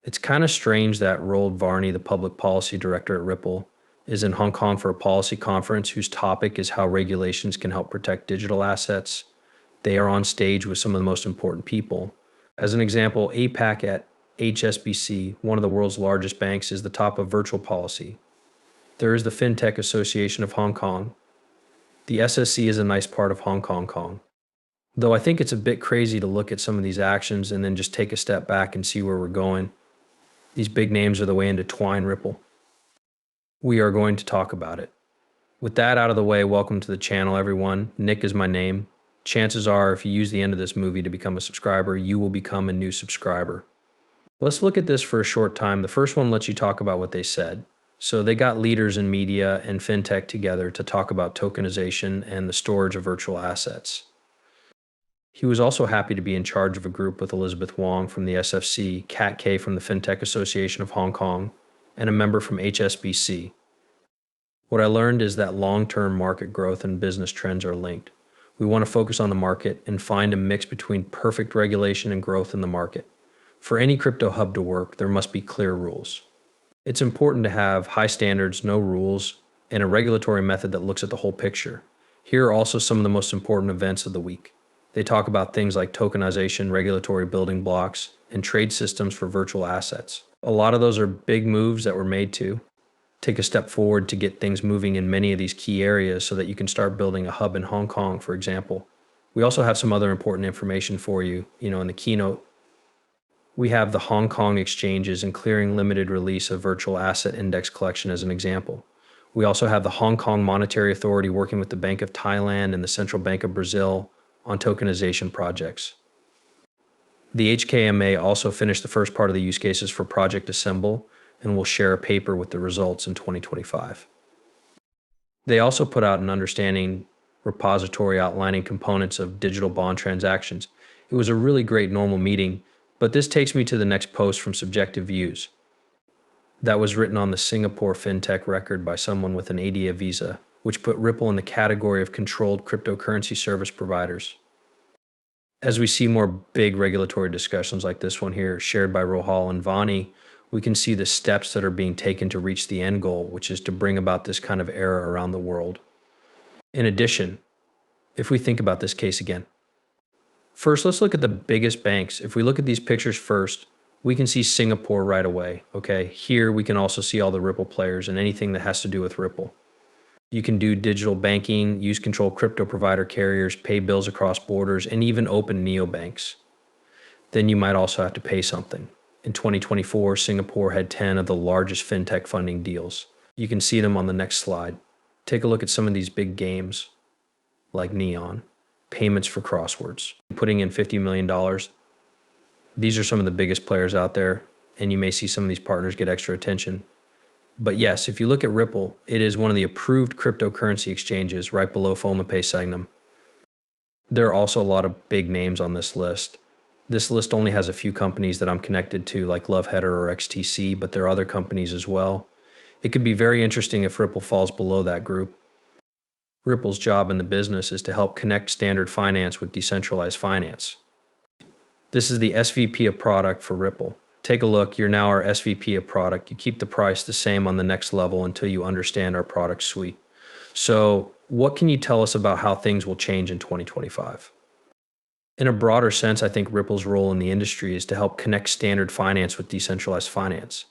It's kind of strange that Roald Varney, the public policy director at Ripple, is in Hong Kong for a policy conference whose topic is how regulations can help protect digital assets. They are on stage with some of the most important people. As an example, APAC at HSBC, one of the world's largest banks, is the top of virtual policy. There is the FinTech Association of Hong Kong. The SSC is a nice part of Hong Kong. Though I think it's a bit crazy to look at some of these actions and then just take a step back and see where we're going. These big names are the way into Twine Ripple. We are going to talk about it. With that out of the way, welcome to the channel, everyone. Nick is my name. Chances are, if you use the end of this movie to become a subscriber, you will become a new subscriber. Let's look at this for a short time. The first one lets you talk about what they said. So they got leaders in media and fintech together to talk about tokenization and the storage of virtual assets. He was also happy to be in charge of a group with Elizabeth Wong from the SFC, Kat K from the FinTech Association of Hong Kong, and a member from HSBC. What I learned is that long-term market growth and business trends are linked. We want to focus on the market and find a mix between perfect regulation and growth in the market. For any crypto hub to work, there must be clear rules. It's important to have high standards, no rules, and a regulatory method that looks at the whole picture. Here are also some of the most important events of the week. They talk about things like tokenization, regulatory building blocks, and trade systems for virtual assets. A lot of those are big moves that were made to take a step forward to get things moving in many of these key areas so that you can start building a hub in Hong Kong, for example. We also have some other important information for you, in the keynote. We have the Hong Kong exchanges and clearing limited release of virtual asset index collection as an example. We also have the Hong Kong Monetary Authority working with the Bank of Thailand and the Central Bank of Brazil on tokenization projects. The HKMA also finished the first part of the use cases for Project Assemble and will share a paper with the results in 2025. They also put out an understanding repository outlining components of digital bond transactions. It was a really great normal meeting, but this takes me to the next post from Subjective Views. That was written on the Singapore FinTech record by someone with an ADA visa, which put Ripple in the category of controlled cryptocurrency service providers. As we see more big regulatory discussions like this one here, shared by Rohal and Vani, we can see the steps that are being taken to reach the end goal, which is to bring about this kind of era around the world. In addition, if we think about this case again, first, let's look at the biggest banks. If we look at these pictures first, we can see Singapore right away, okay? Here, we can also see all the Ripple players and anything that has to do with Ripple. You can do digital banking, use control crypto provider carriers, pay bills across borders, and even open neobanks. Then you might also have to pay something. In 2024, Singapore had 10 of the largest fintech funding deals. You can see them on the next slide. Take a look at some of these big games, like Neon, payments for crosswords, putting in $50 million. These are some of the biggest players out there, and you may see some of these partners get extra attention. But yes, if you look at Ripple, it is one of the approved cryptocurrency exchanges right below FOMAPay Signum. There are also a lot of big names on this list. This list only has a few companies that I'm connected to, like Loveheader or XTC, but there are other companies as well. It could be very interesting if Ripple falls below that group. Ripple's job in the business is to help connect standard finance with decentralized finance. This is the SVP of product for Ripple. Take a look, you're now our SVP of product. You keep the price the same on the next level until you understand our product suite. So what can you tell us about how things will change in 2025? In a broader sense, I think Ripple's role in the industry is to help connect standard finance with decentralized finance.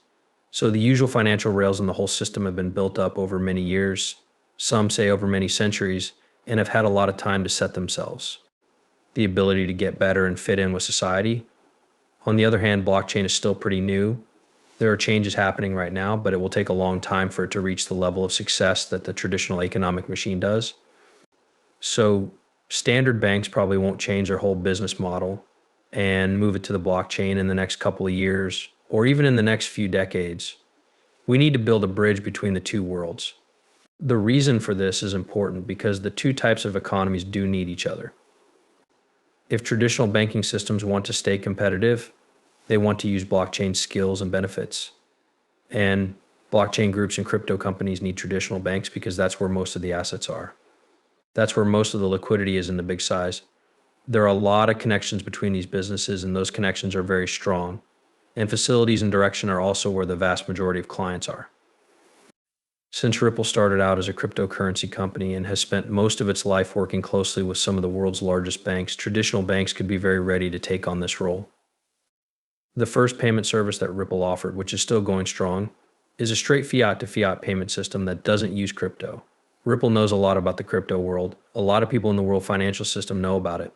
So the usual financial rails in the whole system have been built up over many years, some say over many centuries, and have had a lot of time to set themselves. The ability to get better and fit in with society. On the other hand, blockchain is still pretty new. There are changes happening right now, but it will take a long time for it to reach the level of success that the traditional economic machine does. So standard banks probably won't change their whole business model and move it to the blockchain in the next couple of years, or even in the next few decades. We need to build a bridge between the two worlds. The reason for this is important because the two types of economies do need each other. If traditional banking systems want to stay competitive, they want to use blockchain skills and benefits. And blockchain groups and crypto companies need traditional banks because that's where most of the assets are. That's where most of the liquidity is in the big size. There are a lot of connections between these businesses, and those connections are very strong. and facilities and direction are also where the vast majority of clients are. Since Ripple started out as a cryptocurrency company and has spent most of its life working closely with some of the world's largest banks, traditional banks could be very ready to take on this role. The first payment service that Ripple offered, which is still going strong, is a straight fiat to fiat payment system that doesn't use crypto. Ripple knows a lot about the crypto world. A lot of people in the world financial system know about it.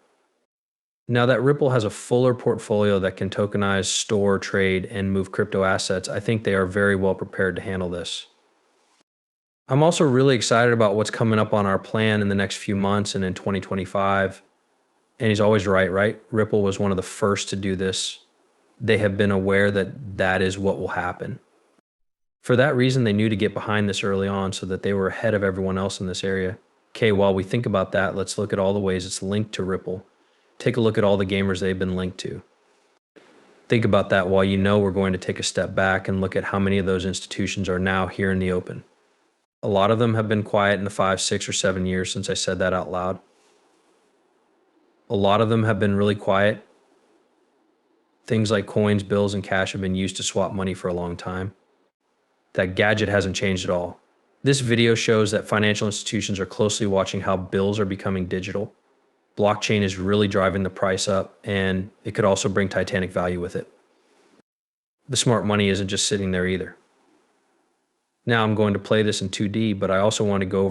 Now that Ripple has a fuller portfolio that can tokenize, store, trade, and move crypto assets, I think they are very well prepared to handle this. I'm also really excited about what's coming up on our plan in the next few months and in 2025. And he's always right? Ripple was one of the first to do this. They have been aware that that is what will happen. For that reason, they knew to get behind this early on so that they were ahead of everyone else in this area. Okay, while we think about that, let's look at all the ways it's linked to Ripple. Take a look at all the gamers they've been linked to. Think about that while you know we're going to take a step back and look at how many of those institutions are now here in the open. A lot of them have been quiet in the 5, 6, or 7 years since I said that out loud. A lot of them have been really quiet. Things like coins, bills, and cash have been used to swap money for a long time. That gadget hasn't changed at all. This video shows that financial institutions are closely watching how bills are becoming digital. Blockchain is really driving the price up, and it could also bring titanic value with it. The smart money isn't just sitting there either. Now I'm going to play this in 2D, but I also want to go over